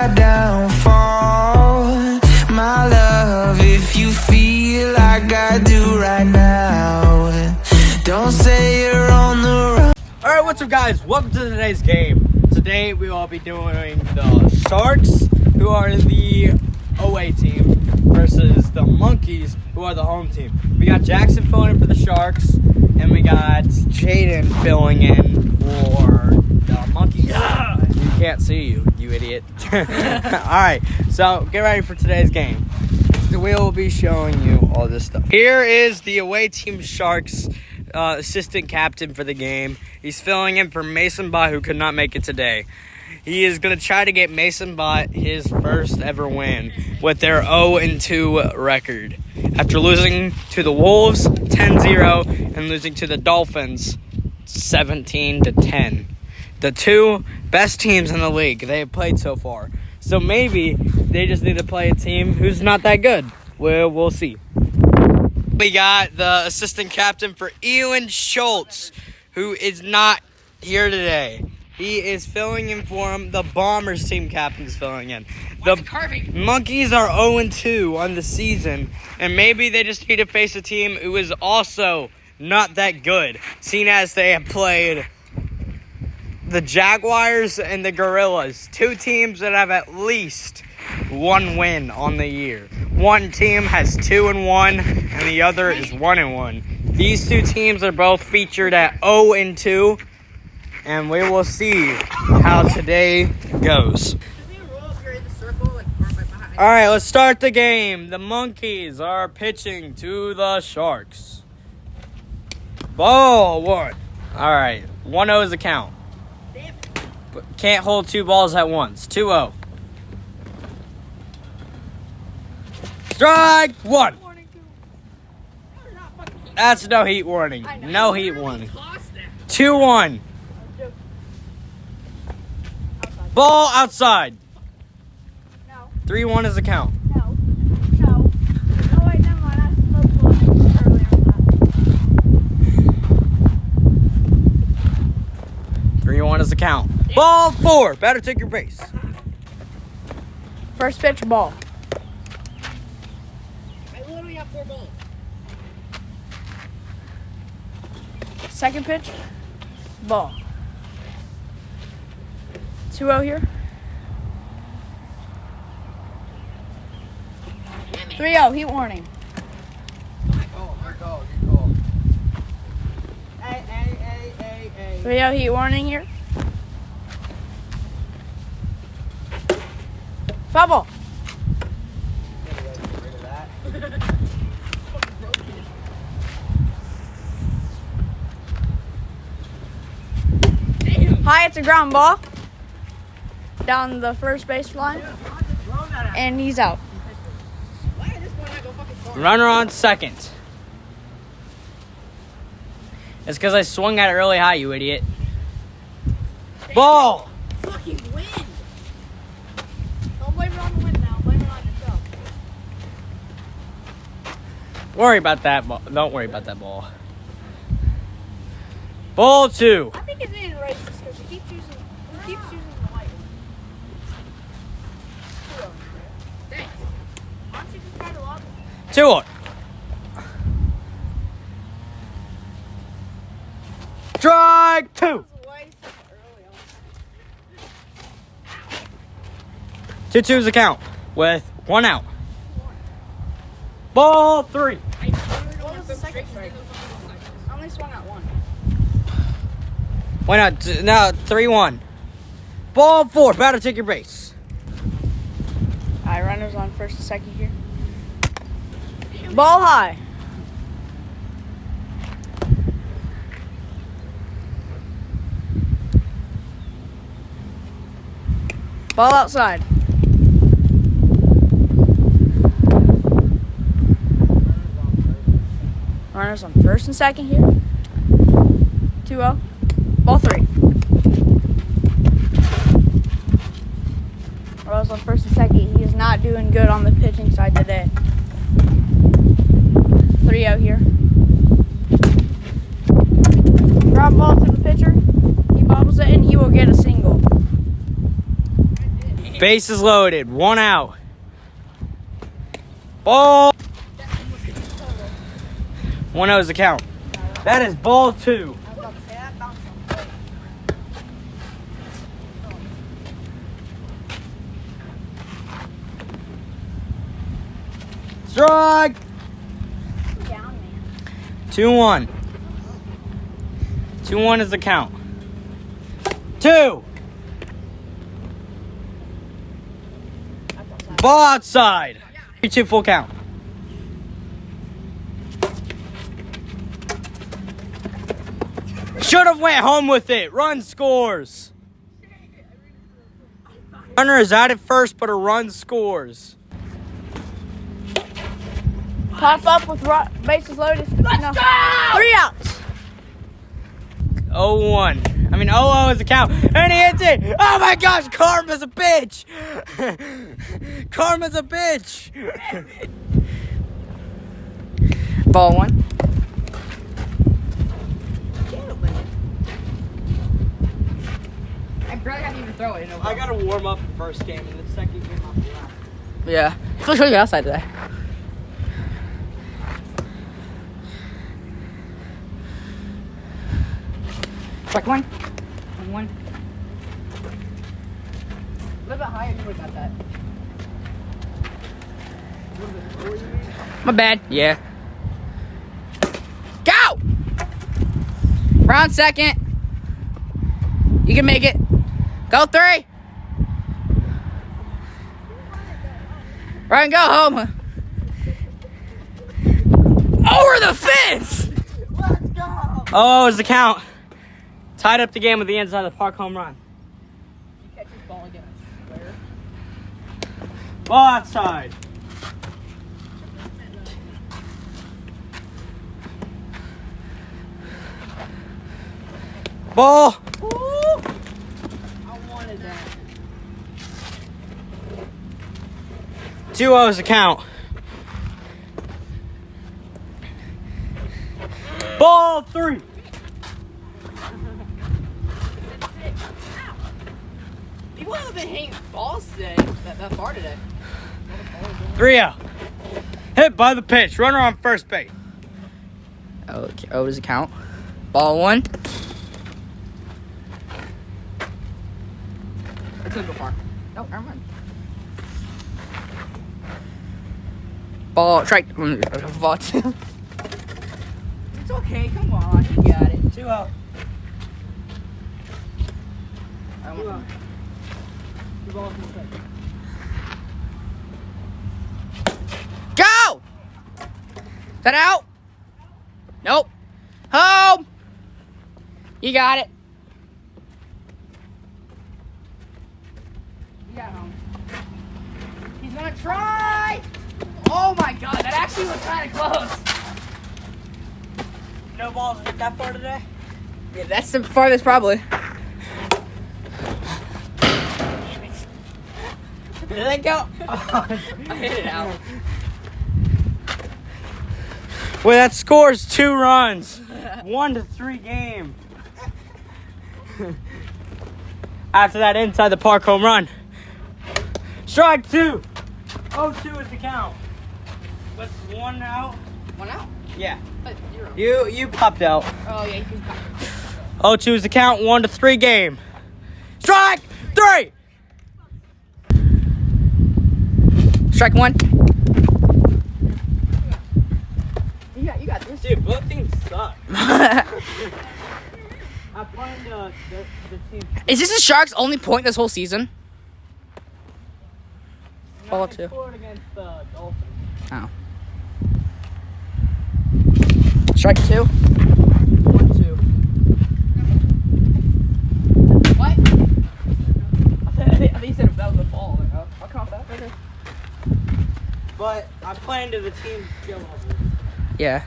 downfall, my love, if you feel like I do right now, don't say you're on the run. Alright, what's up guys? Welcome to today's game. Today we will be doing the Sharks, who are the away team, versus the Monkeys, who are the home team. We got Jackson filling in for the Sharks, and we got Jaden filling in for the Monkeys. Yeah! You can't see you idiot. Alright, so get ready for today's game. We will be showing you all this stuff. Here is the away team Sharks assistant captain for the game. He's filling in for Mason Bott, who could not make it today. He is going to try to get Mason Bott his first ever win with their 0-2 record. After losing to the Wolves 10-0 and losing to the Dolphins 17-10. The two best teams in the league they have played so far. So maybe they just need to play a team who's not that good. Well, we'll see. We got the assistant captain for Ewan Schultz, who is not here today. He is filling in for him. The Bombers team captain is filling in. The Monkeys are 0-2 on the season, and maybe they just need to face a team who is also not that good, seeing as they have played the Jaguars and the Gorillas, two teams that have at least one win on the year. One team has 2-1, and the other is 1-1. These two teams are both featured at 0-2, and we will see how today goes. All right, let's start the game. The Monkeys are pitching to the Sharks. Ball one. All right, 1-0 is the count. But can't hold two balls at once. 2-0. Strike one. That's no heat warning. No heat warning. 2-1. Ball outside. No. 3-1 is the count. No. No. Oh, wait, never mind. I spoke earlier on that. 3-1 is the count. Ball four. Better take your base. First pitch, ball. I literally have 4 balls. Second pitch, ball. 2-0 here. 3-0, heat warning. Good call. 3-0, heat warning here. Foul ball. High, it's a ground ball. Down the first base line. And he's out. Runner on second. It's because I swung at it really high, you idiot. Ball! Fucking wind. Don't blame it on the wind now. Blame it on yourself. Worry about that ball. Don't worry about that ball. Ball two. I think his name is racist because he keeps using the white one. Thanks. Why don't you just try to log 2-1. Strike two. away early on? 2-2 is the count with 1 out. Ball three. What was the second strike? I only swung at one. Why not? Now 3-1. Ball four. Better take your base. Alright, runners on first and second here. Ball high. Ball outside. Runners on first and second here. 2-0. Ball three. Runners on first and second. He is not doing good on the pitching side today. 3-0 here. Drop ball to the pitcher. He bobbles it and he will get a single. Bases loaded. 1 out. Ball. 1-0 is the count. That is ball 2. Strike. 2-1. 2-1 is the count. 2. Ball outside. 3-2 full count. Should have went home with it. Run scores. Runner is out at first, but a run scores. Pop up with bases loaded. Let's go! 3 outs. 0-1. 0-0 is the count. And he hits it. Oh my gosh, Karma's a bitch. Karma's a bitch. Ball 1. I barely haven't even throw it. I gotta warm up the first game and the second game I'll be out. Yeah. It's really showing you outside today. Strike 1. 1. A little bit higher, you would have got that. My bad. Yeah. Go! Round second. You can make it. Go 3. Ryan, go home. Over the fence! Let's go! Oh, is the count. Tied up the game with the inside of the park home run. You catch this ball again, I swear. Ball outside. Ball. Woo! I wanted that. 2-0 is the count. Ball 3. People haven't been hitting balls today, that far today. 3-0. Hit by the pitch. Runner on first base. Okay. Oh, does it count? Ball 1. It's gonna go far. No, never mind. Ball, strike. Ball 2. It's okay, come on, you got it. 2-0. Go! Is that out? Nope. Home! You got it. You got home. He's gonna try! Oh my god, that actually was kind of close. No balls hit that far today? Yeah, that's the farthest probably. Did they go? I hit it out. Well, that scores 2 runs. 1-3 game. After that inside the park home run. Strike 2. 0-2 is the count. What's 1 out? 1 out? Yeah. 0. You popped out. Oh yeah, you can pop. 0-2 is the count. 1-3 game. Strike 3. Strike 1. You got this. Dude, both teams suck. I find the team. Is this the Sharks' only point this whole season? Ball They 2. scored against the Dolphins. Oh. Strike 2. 1-2. What? I think you said that was a ball. I'll count that. Okay. But I'm playing to the team's skill level. Yeah.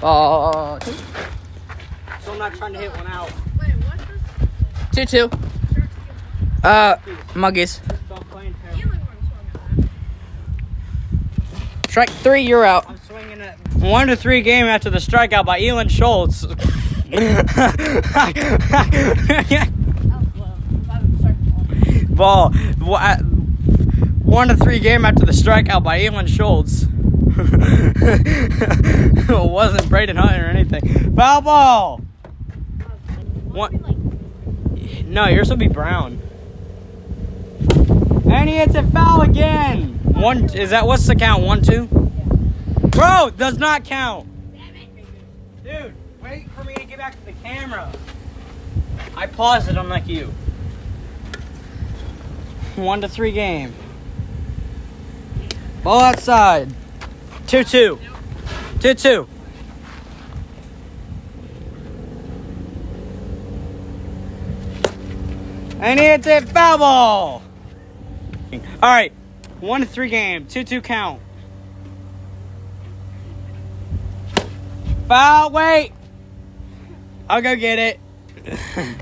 Ball 2. So I'm not trying to hit 1 out. Wait, what's this? 2-2. Muggies. So I'm playing terrible. Feeling where I'm swung at. Strike 3, you're out. I'm swinging at 1-3 game after the strikeout by Elon Schultz. That was low. I thought it was starting ball. 1-3 game after the strikeout by Elon Schultz. It wasn't Braden Hunt or anything. Foul ball. No, yours will be brown. And he hits it foul again. What's the count? 1-2? Bro, does not count. Dude, wait for me to get back to the camera. I paused it, unlike you. 1-3 game. Ball outside. 2-2. 2-2. And he hits it foul ball. All right, 1-3 game. 2-2 count. Foul, wait. I'll go get it. I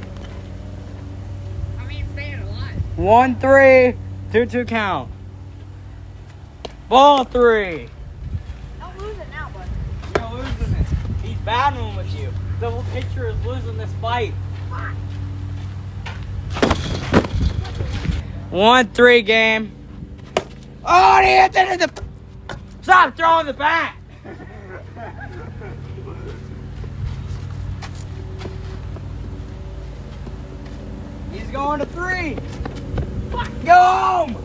mean, staying alive. 1-3. 2-2 count. Ball 3. Don't lose it now, bud. You're losing it. He's battling with you. The whole pitcher is losing this fight. 1-3 game. Oh, and he hits it in the... Stop throwing the bat. He's going to 3. Go home.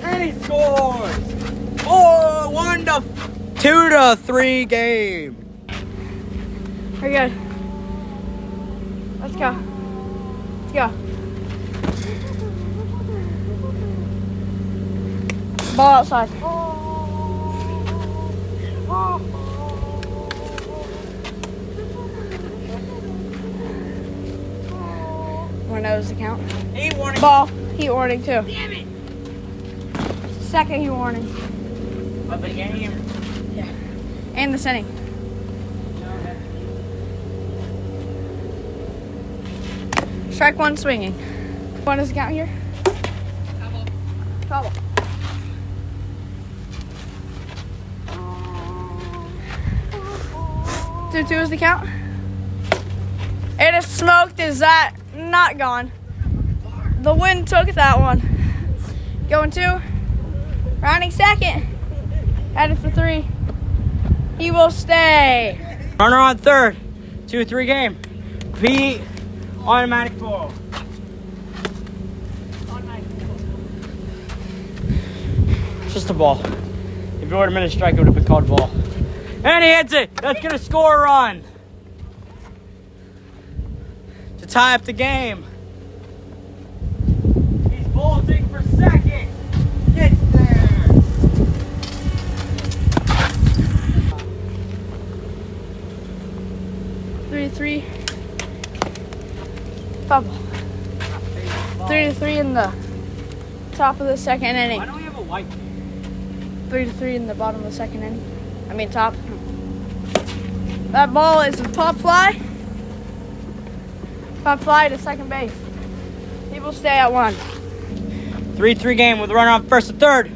And he scores. 2-3 game. Very good. Let's go. Let's go. Ball outside. Wanna know the count? Heat warning. Ball. Heat warning too. Damn it! Second heat warning. Of the game. Yeah. And this inning. Strike 1 swinging. What does the count here? Foul ball. 2-2 is the count. It is smoked. Is that not gone? The wind took that one. Going 2. Rounding second. Headed for 3. He will stay. Runner on third. 2-3 game. Pete, automatic ball. It's just a ball. If it would have been a strike, it would have been called ball. And he hits it. That's going to score a run. To tie up the game. He's bolting for second. Gets there. Three. Bubble. 3-3 in the top of the second Why inning. don't we have a white team? 3-3 in the bottom of the second inning. I mean top. That ball is a pop fly. Pop fly to second base. He will stay at 1. 3-3 game with a runner on first and third.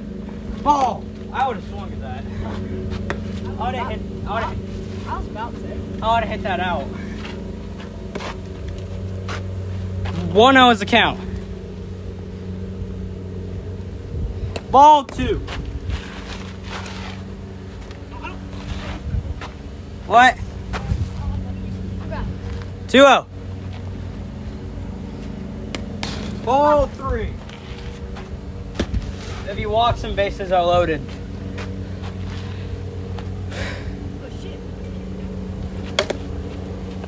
Ball. I would have swung at that. I would have hit that out. 1-0 is the count. Ball 2. What? 2-0. Ball 3. If he walks and bases are loaded.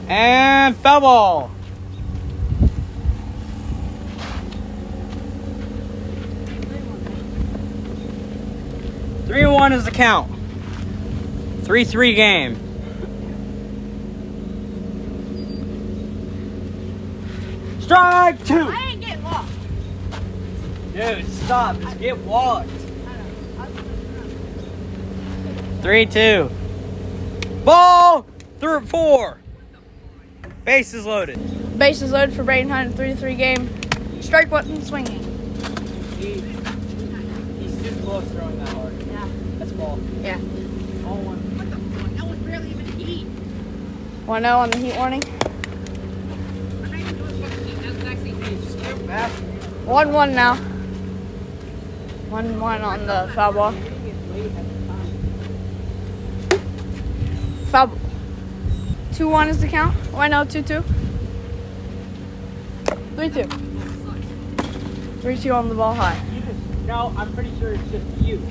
And foul ball. Three and 1 is the count. 3-3 game. Strike 2. I ain't getting walked. Dude, stop. Just get walked. 3-2. Ball 4. Bases loaded. Bases loaded for Braden Hunt. 3-3 game. Strike 1 swinging. He's too close throwing that hard. Yeah. That's ball. Yeah. All 1. What the fuck? That was barely even heat. 1-0 on the heat warning. 1-1 now. 1-1 on the foul ball. Foul. 2-1 is the count. Oh, I know, 2-2. 3-2. 3-2 on the ball high. No, I'm pretty sure it's just you.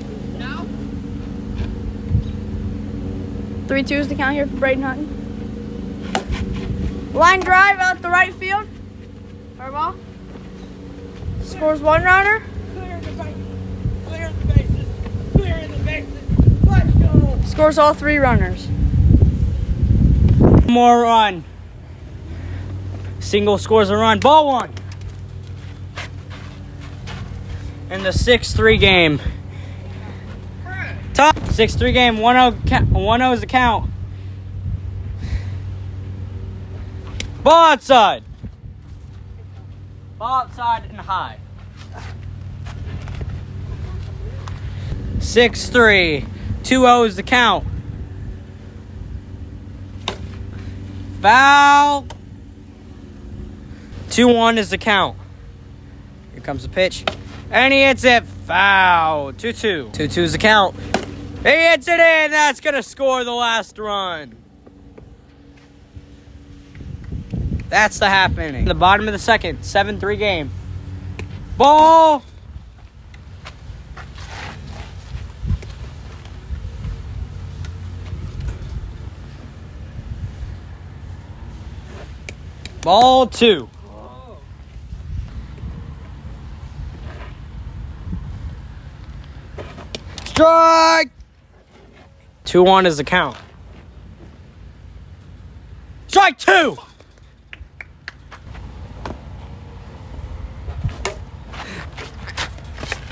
3-2 is the count here for Braden Hutton. Line drive out the right field. Fair ball. Scores 1 runner. Clear the bases. Clear the bases. Let's go. Scores all 3 runners. More run. Single scores a run. Ball 1. In the 6-3 game. Top 6-3 game. 1-0 is the count. Ball outside. Ball outside and high. 6-3. 2-0 is the count. Foul. 2-1 is the count. Here comes the pitch. And he hits it. Foul. 2-2. 2-2 is the count. He hits it in. That's going to score the last run. That's the half inning. The bottom of the second. 7-3 game. Ball. Ball 2. Strike. 2-1 is the count. Strike 2.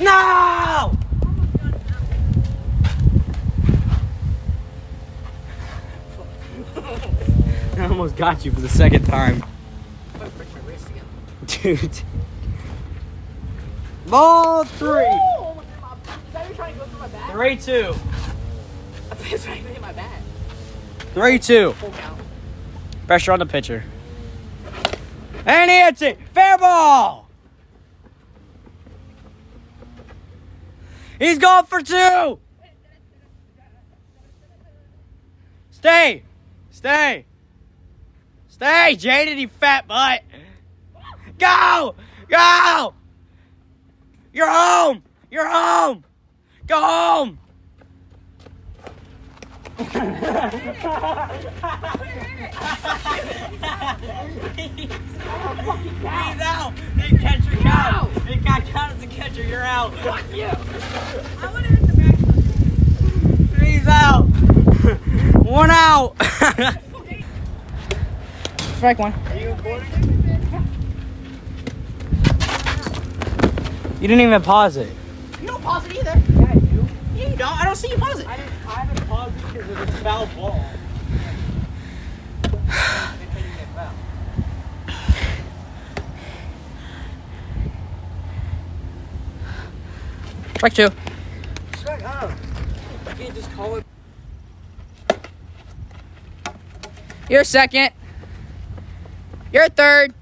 No! I almost got you for the second time. Dude. Ball 3. Oh, is that you trying to go through my bag? 3-2. I think it's trying to hit my bag. 3-2. Full count. Pressure on the pitcher. And he hits it. Fair ball. He's going for 2. Stay. Stay. Stay, Jaden, you fat butt. Go. Go. You're home. You're home. Go home. He's out. The catcher count. He got count as the catcher. You're out. Fuck you. I want to hit the back. He's out. 1 out. Strike 1. Are you recording? You didn't even pause it. You don't pause it either. Yeah, I do. Yeah, you don't. I don't see you pause it. I haven't paused it because of the foul ball. Strike 2. Shut up. You can't just call it. You're second. You're third.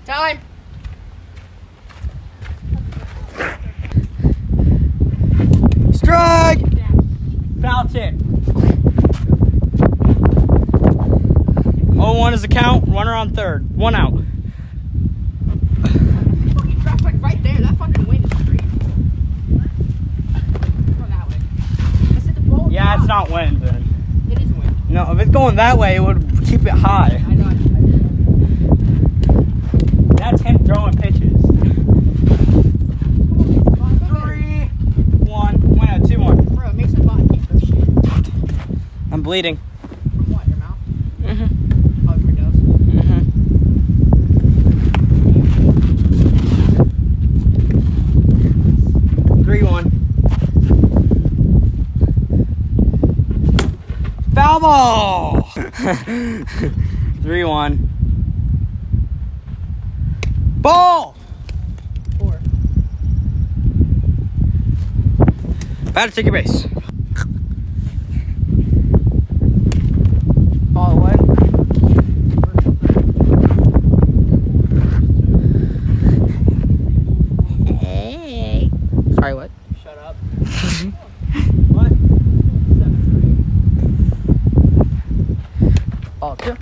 Time. Strike! Foul tip. 0-1 is the count. Runner on third. 1 out. Fucking drop like right there. That fucking wind is crazy. Go that way. I said the ball. Yeah, it's not wind then. It is wind. No, if it's going that way, it would keep it high. I know. That's him throwing pitches. 3-1. 2-1. Bro, make some bottom keep those shit. I'm bleeding. From what? Your mouth? Mm-hmm. Oh, from your nose? Mm-hmm. 3-1. Foul ball. 3-1. Ball. 4. Batter, take your base. What? 7-3. Ball 2.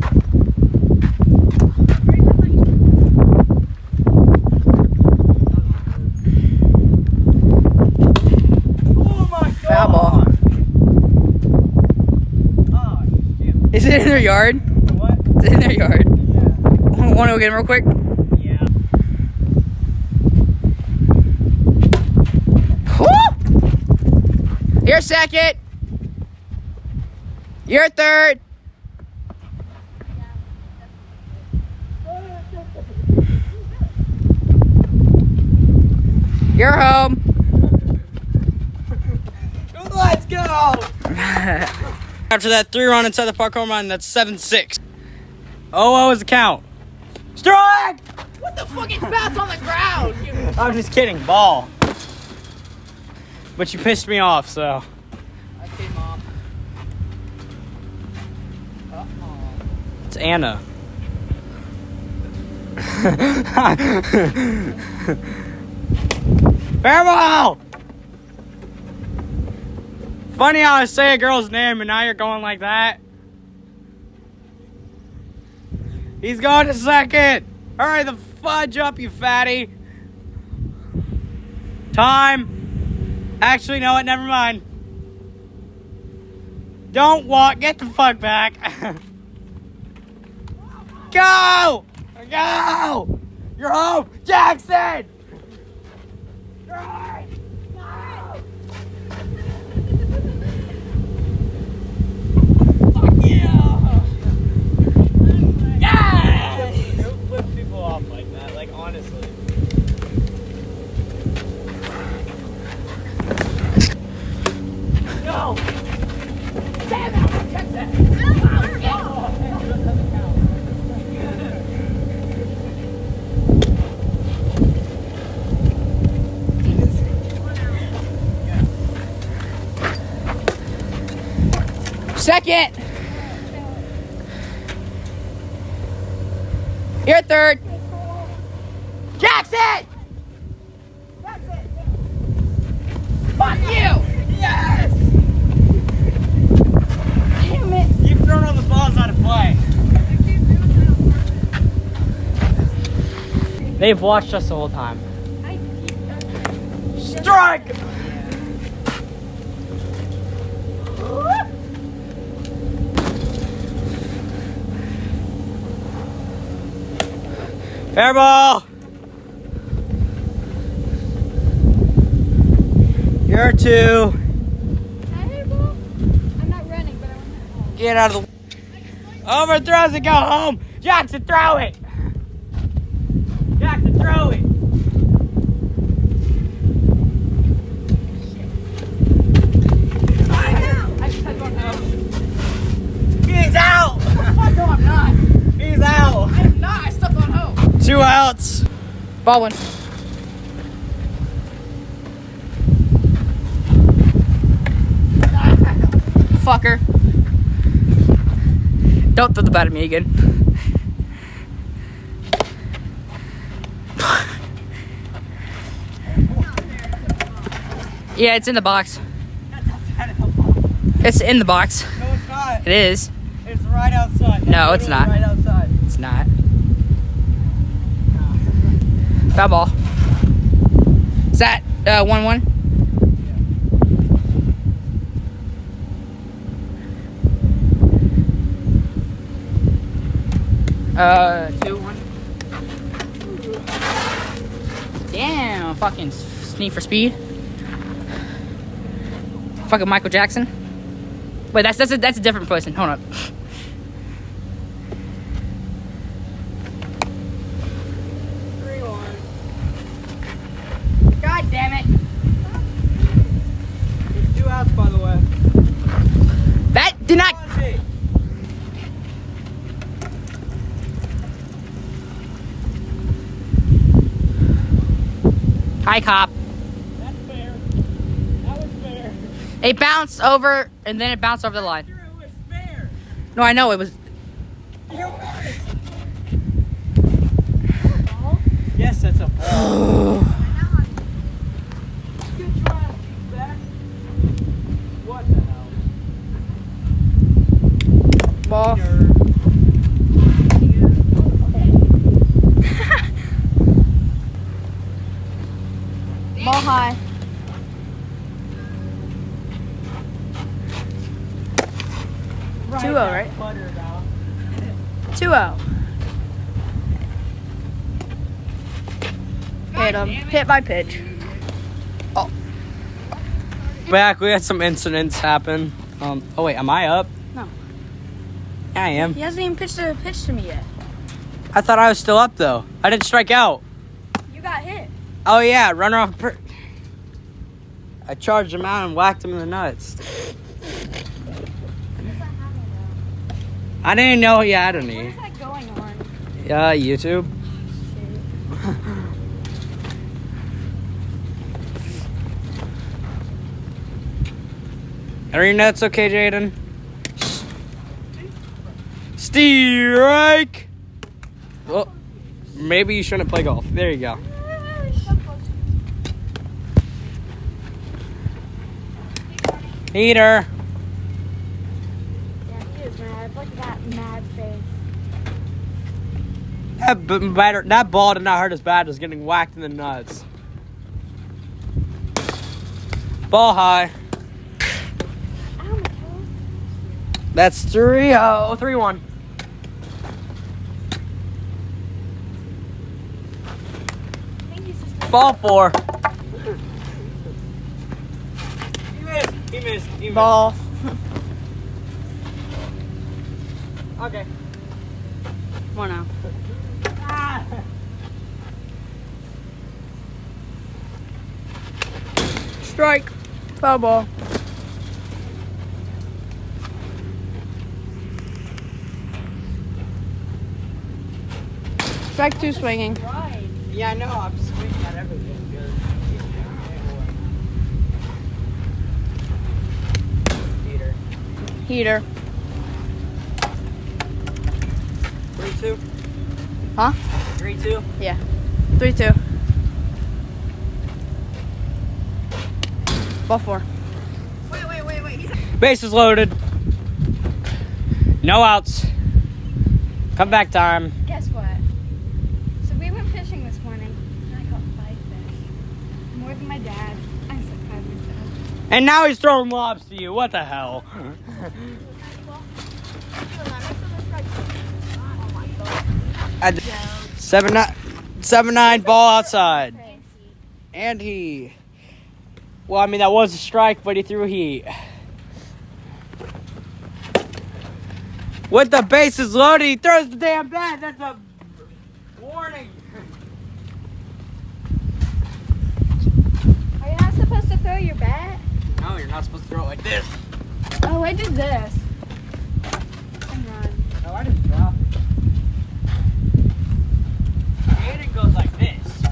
Oh my god! Foul ball. Oh, shit. Is it in their yard? What? Is it in their yard? Yeah. Want to go get him real quick? Yeah. Woo! You're second. You're third. You're home. Let's go! After that 3-run inside the park home run, that's 7-6. Oh, is the count. Strike! What the fuck is bats on the ground? I'm just kidding. Ball. But you pissed me off, so. I came off. It's Anna. Fair ball! Funny how I say a girl's name and now you're going like that. He's going to second. Hurry the fudge up, you fatty. Time. Actually, no, never mind. Don't walk. Get the fuck back. Go! Go! You're home, Jackson! Right. No! Fuck yeah! Yes! Don't flip people off like that, like honestly. No! Damn it! I checked that! Second. You're third. Jackson! Fuck you! Yes! Damn it. You've thrown all the balls out of play. They've watched us the whole time. Strike! Fair ball! You're 2. I'm not running, but I want to. Get out of the overthrows and go home. Jackson, throw it. Jackson, throw it. He's out. No, I'm not. He's out. I'm not. I stepped on home. 2 outs. Ball one. Fucker. Don't throw the bat at me again. Yeah, it's in the box. It's in the box. No, it's not. It is. It's right outside. No, it's not. Right outside. It's not. Foul ball. Is that 1-1? Yeah. 2-1. Damn, fucking Need for Speed. Fucking Michael Jackson. Wait, that's a different person. Hold up. God damn it. There's 2 outs, by the way. That did not. Hi, cop. That's fair. That was fair. It bounced over, and then it bounced over the line. It was fair. No, I know it was. Yes, that's a ball. Ball. Ball high. Right, 2-0, right? 2-0. Hit him. Hit by pitch. Back, we had some incidents happen. Oh wait, am I up? No. Yeah, I am. He hasn't even pitched a pitch to me yet. I thought I was still up though. I didn't strike out. You got hit. Oh yeah, runner off. I charged him out and whacked him in the nuts. I didn't know he had any. What is that going on? Yeah, YouTube. Are your nuts okay, Jaden? Strike! Well, maybe you shouldn't play golf. There you go. Heater. Yeah, he is mad. Look at that mad face. That ball did not hurt as bad as getting whacked in the nuts. Ball high. That's 3-0. 3-1. Ball 4. He missed. Ball. Okay. 1-0. Strike. Foul ball. Strike 2 swinging. Yeah, I know. I'm swinging at everything. Heater. 3-2. Huh? 3-2. Yeah. 3-2. Ball 4. Bases loaded. No outs. Come back time. Guess what? So we went fishing this morning, and I caught 5 fish. More than my dad. I'm so proud of myself. And now he's throwing lobs to you. What the hell? At 7-9 ball outside. And he. Well, I mean, that was a strike, but he threw heat. With the bases loaded, he throws the damn bat. That's a warning. Are you not supposed to throw your bat? No, you're not supposed to throw it like this. Oh, I did this. Come on. No, I didn't drop it. Jaden goes like this.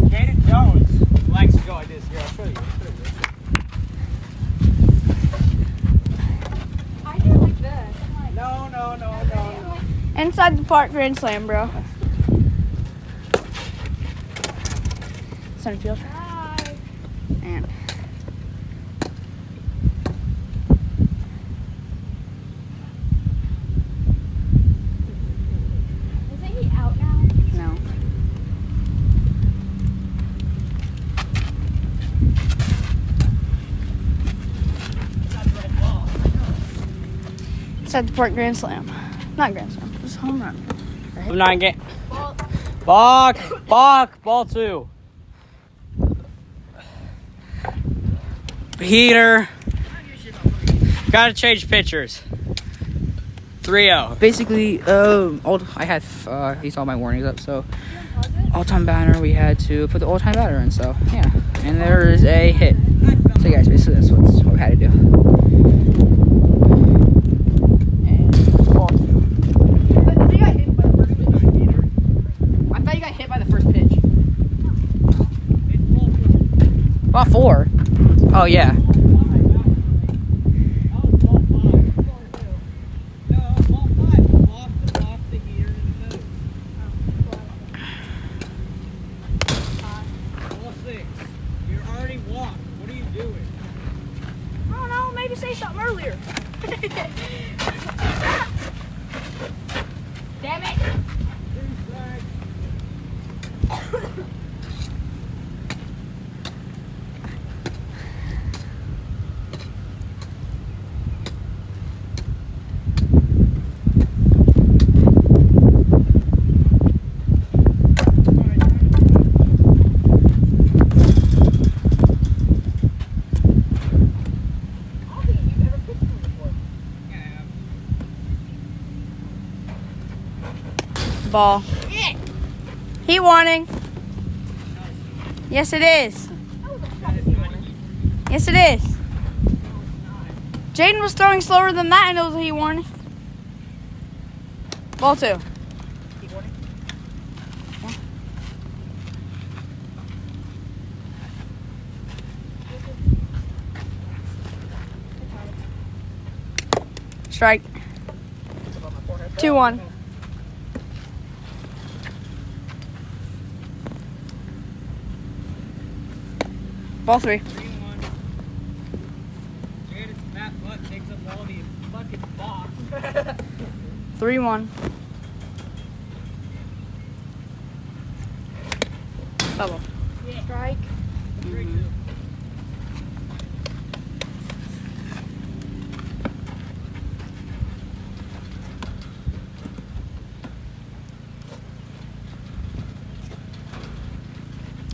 Jaden Jones likes to go like this. Here, I'll show you. I do like this. I'm like, No. Inside the park grand slam, bro. Center field. hi. And Isn't he out now? no. Inside the park grand slam. Not grand slam. It's home run. I'm not getting. Balk. Ball 2. Heater. Gotta change pitchers. 3-0. Basically, I had these all my warnings up. So, all-time batter, we had to put the all-time batter in. So, yeah, and there is a hit. So, guys, basically that's what we had to do. And ball 2. I thought you got hit by the first pitch. Ball 4. Oh yeah. you say something earlier. Damn it. Ball. Heat warning. Yes, it is. Yes, it is. Jaden was throwing slower than that, and it was a heat warning. Ball 2. Strike. 2-1. Ball 3. 3-1. Double. Strike.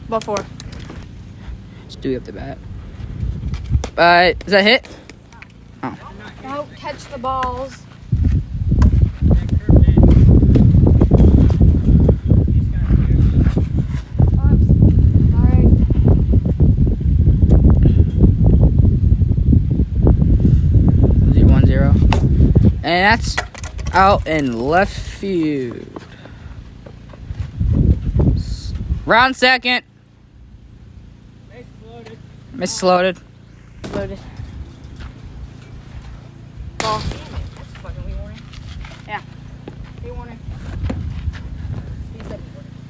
Ball 4. Just do up the bat. Is that hit? Don't catch the balls. Sorry. 0-1-0. And that's out in left field. Round second. Miss loaded. Loaded. Ball. That's fucking wee warning. Yeah. Wee warning.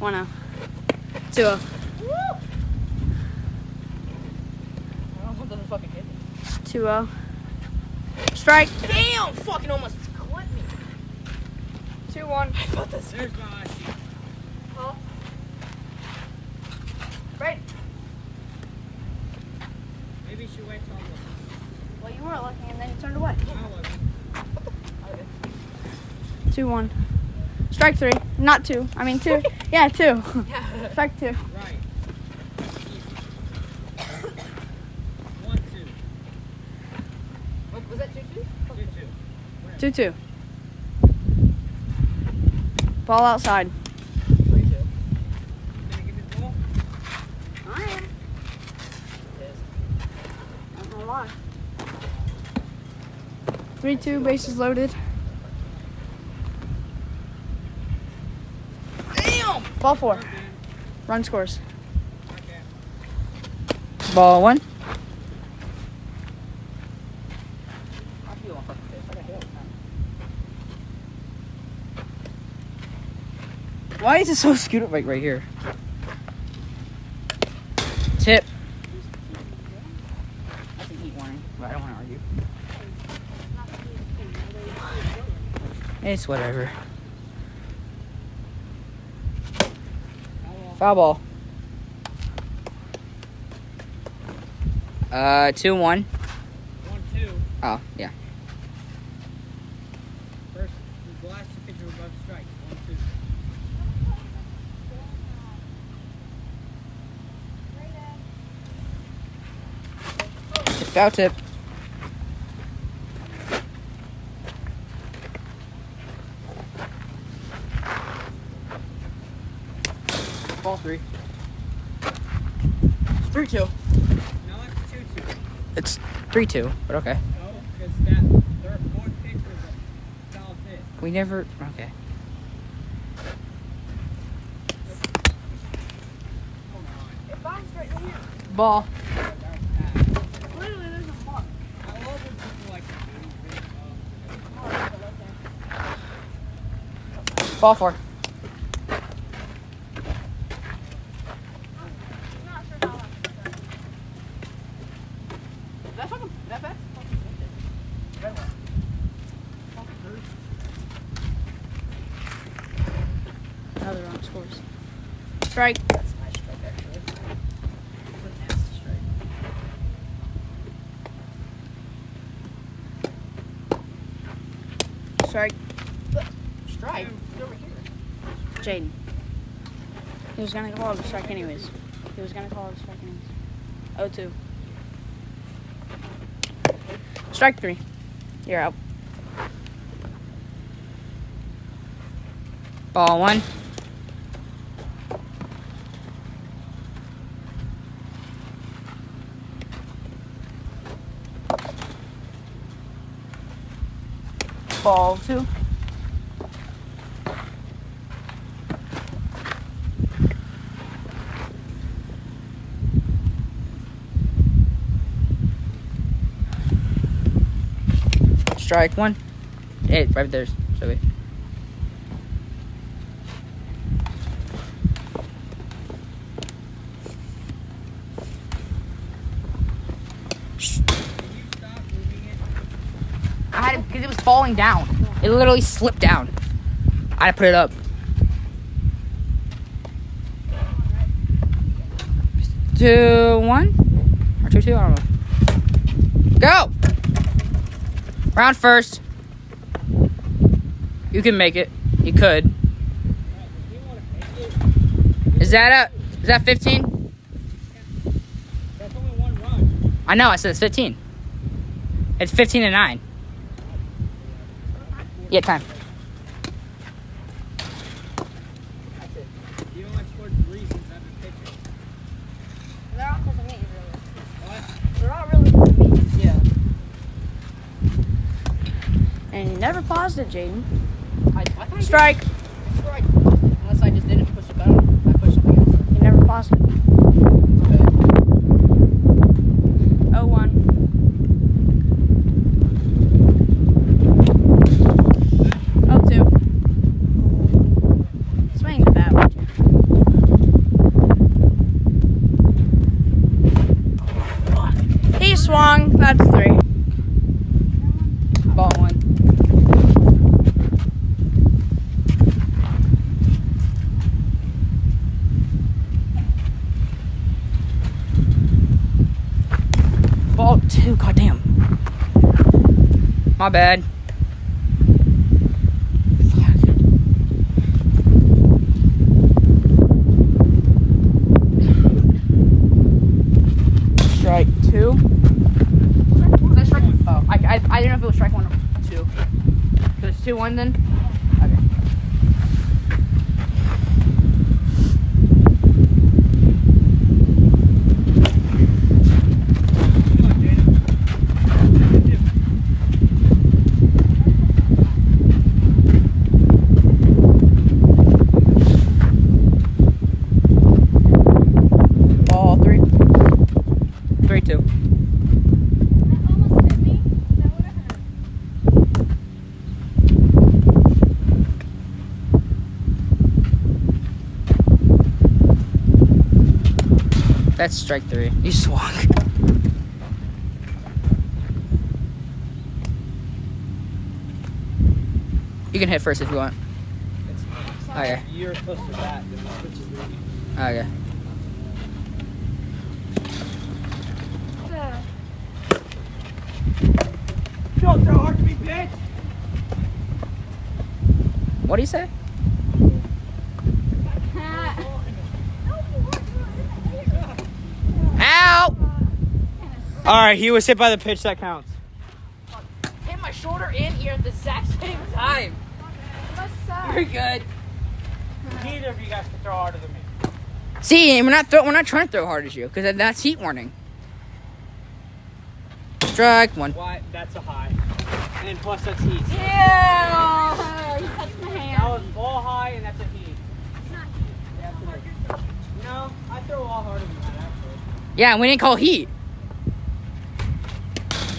1-0. 2-0. Doesn't fucking hit. 2-0. Strike. Damn! Fucking almost clipped me. 2-1. I felt this. There's my sheet. Right. Maybe she wait till I'm looking. Well, you weren't looking, and then you turned away. I wasn't. 2-1. Strike 3. Not 2. I mean 2. Yeah, 2. Strike 2. Right. 1-2. Was that 2-2? 2-2. 2-2. Ball outside. 3-2. Gonna give me the ball? I am. I'm gonna lie. 3-2, bases loaded. Damn! Ball 4. Run scores. Okay. Ball 1. I feel on fucking pitch. I got hit all the time. Why is it so skewed up like right here? Tip. That's a heat warning, but I don't want to argue. It's whatever. Foul ball. 2-1. 1-2. Oh, yeah. First, the last two pitches were both strikes. 1-2. Foul tip. Ball 3. 3-2. No, it's 2-2. It's 3-2, but okay. No, because that third, fourth pitch was a foul hit. We never. Okay. Ball. Literally, there's a mark. How old are people like to Ball 4. That bad? Strike. That's a nice strike, actually. That's a nasty strike. Strike. Strike? Get over here. Jaden. He was gonna call it a strike anyways. 0-2. Strike 3. You're out. Ball 1. Ball 2. Strike 1. Hey, right there. So wait. I had it because it was falling down. It literally slipped down. I had to put it up. 2-1 or 2-2. I don't know. Go. Round first. You can make it. You could. Is that 15? That's only one run. I know. I said it's 15. It's 15-9. Yeah, time. That's it. You only scored 3 since I've been pitching. They're all because of me, really. What? They're all really because of me. Yeah. And you never paused it, Jaden. I thought I Strike. did. Strike. Unless I just didn't push the button. I pushed something else. You never paused it. Okay. 0-1. Swing the bat, would you? He swung. That's 3. Ball 1. Ball 2. Goddamn. My bad. Strike 2. Was that strike? Oh, I didn't know if it was strike 1 or 2. So it's 2-1 then? Okay. Ball 3. 3-2. That almost hit me. That would have hurt. That's strike 3. You swung. You can hit first if you want. Okay. You're supposed to bat. The pitch is moving. Okay. Don't throw hard to me, bitch! What do you say? Ow! Alright, he was hit by the pitch, that counts. Hit my shoulder and ear at the exact same time. You're good. Neither of you guys can throw harder than me. See, and we're not trying to throw hard as you, because that's heat warning. Strike 1. Why? That's a high. And plus that's heat. Ew! You touched my That hand. was ball high and that's a heat. It's not heat. Yeah, it is. No, I throw a lot harder than that actually. Yeah, we didn't call heat.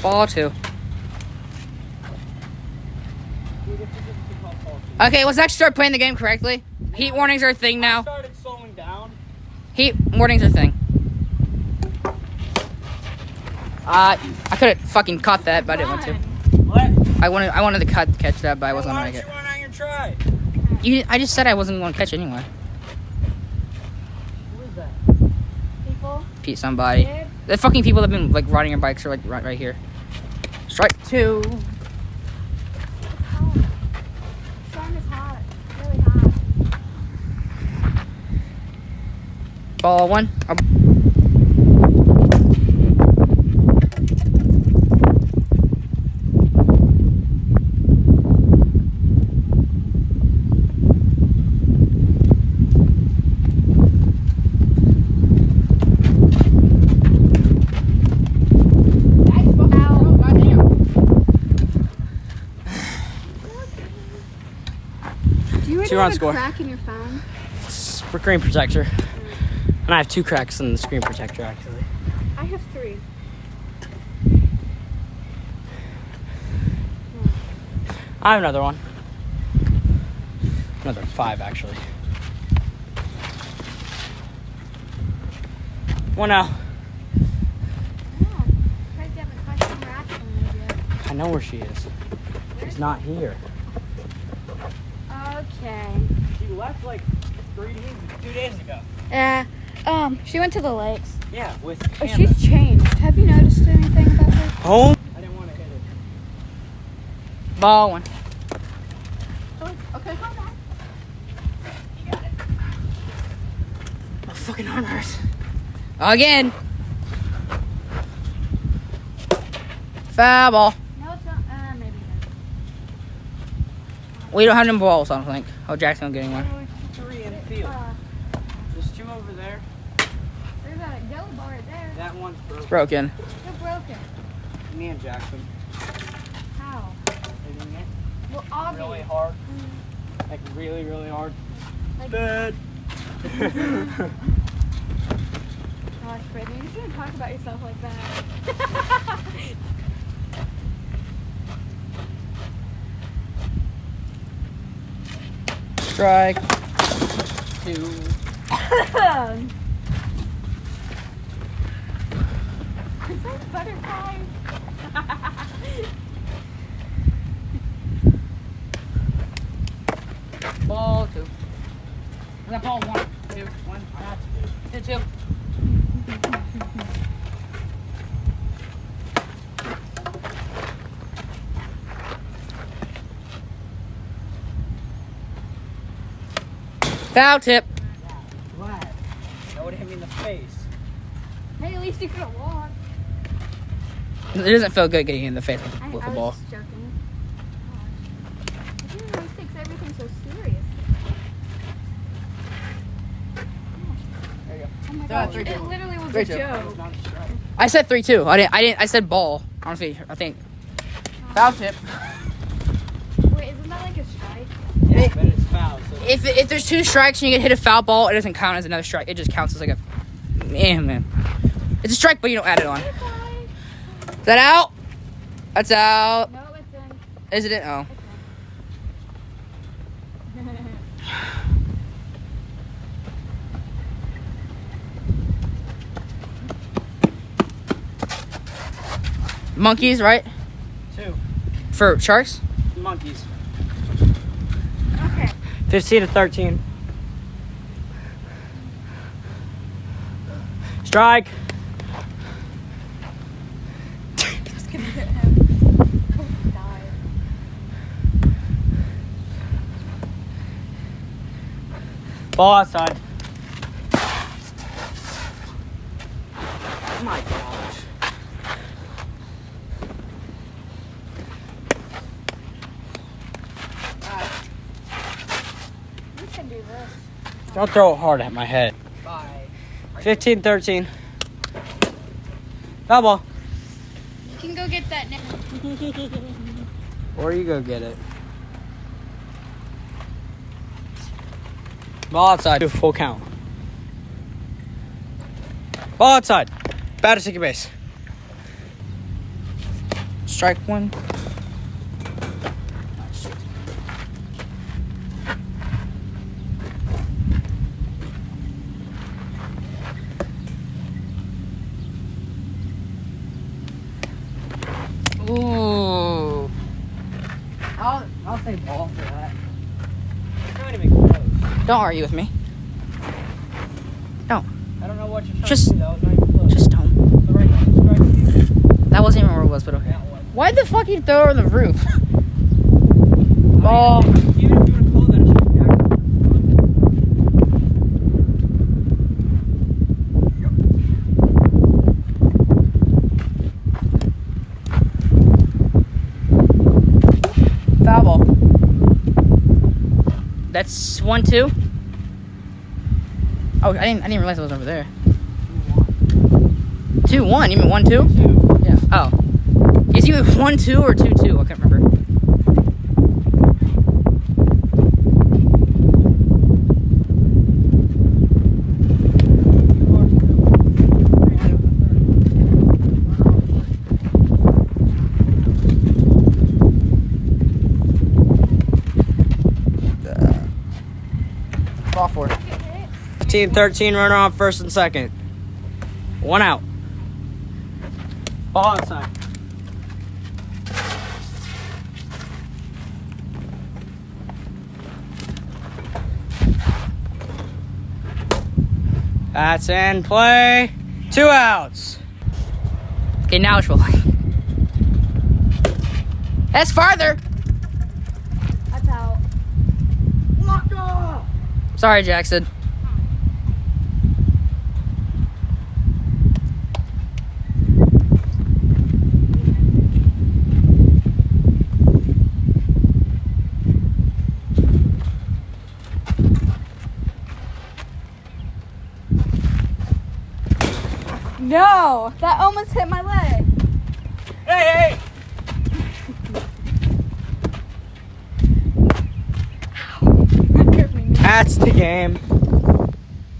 Ball 2. Dude, this is just called ball two. Okay, let's actually start playing the game correctly. Heat warnings are a thing I now. started slowing down. Heat warnings are a thing. I could have fucking caught that, but I didn't want to. What? I wanted to catch that, but I wasn't Why gonna don't make you it. run out your try? I just said I wasn't going to catch it anyway. beat somebody. The fucking people that have been like riding their bikes are like right here. Strike 2. Sun is hot. Really hot. Ball 1. Do you already 2 have on a score. crack in your phone? Screen protector. And I have 2 cracks in the screen protector actually. I have 3. I have another one. Another 5 actually. 1 out. Yeah. Craig, you haven't caught some rats on me yet. I know where she is. She's not here. Okay. She left like 2 days ago. Yeah. She went to the lakes. Yeah, with Oh, she's changed. Have you noticed anything about her? home. I didn't want to hit it. Ball 1. Okay, hold on. My fucking arm hurts. Again. Foul ball. No, it's not. Maybe We don't have any balls, I don't think. Oh, Jackson will get one. Only 3 in the field. There's 2 over there. there's a yellow ball right there. That one's broken. Broken. They're broken. Me and Jackson How? hitting it Well, really obviously. hard. Like really, really hard. Like, Bad. gosh, Brittany, you shouldn't talk about yourself like that. Strike 2. It's like butterfly. Ball 2. Is that ball 1? 2. 1. I have to do. 2. Foul tip. Glad. That would hit me in the face. Hey, at least you could have won. It doesn't feel good getting in the face with I the was ball. just joking. Gosh. Everyone always takes everything so serious. There you go. Oh my Throw it gosh, 3-2. it literally was a 3-2. joke. Not a strike. I said 3-2. I said ball. Honestly, I think. Foul tip. Wait, isn't that like a strike? Yeah, but it's foul. So If there's 2 strikes and you get hit a foul ball, it doesn't count as another strike. It just counts as like a. Man. It's a strike, but you don't add it on. Is that out? That's out. No, it's in. Is it? Oh. Monkeys, right? 2 For sharks? monkeys. Okay. 15-13. Strike. Just gonna hit him. Oh, die. Ball outside. Oh my gosh. You can do this. Don't throw it hard at my head. Bye. 15-13. Foul ball. You can go get that now. Or you go get it. Ball outside. Do full count. Ball outside. Batter second base. Strike 1. Ooh. I'll say ball for that. It's not even close. Don't argue with me. I don't know what you're trying Just- to do. That was not even close. That wasn't even where it was, but okay. Why the fuck you throw it on the roof? Ball. Foul ball. That's 1-2. Oh, I didn't realize it was over there. 2-1. You mean 1-2? Yeah. Oh. Is he 1-2 or 2-2? I can't remember. Ball for it. 15-13, runner on first and second. 1 out. Ball outside. That's in play. 2 outs. Okay, now it's rolling. That's farther. That's out. Sorry, Jackson. No, that almost hit my leg. Hey! That's the game.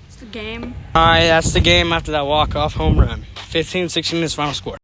It's the game. All right, that's the game after that walk-off home run. 15-16 is final score.